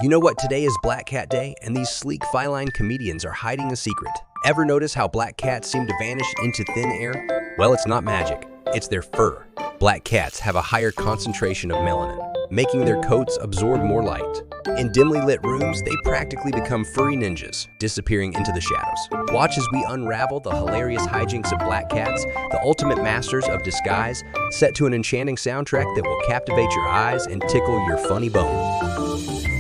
You know what? Today is Black Cat Day, and these sleek feline comedians are hiding a secret. Ever notice how black cats seem to vanish into thin air? Well, it's not magic. It's their fur. Black cats have a higher concentration of melanin, making their coats absorb more light. In dimly lit rooms, they practically become furry ninjas, disappearing into the shadows. Watch as we unravel the hilarious hijinks of black cats, the ultimate masters of disguise, set to an enchanting soundtrack that will captivate your eyes and tickle your funny bone.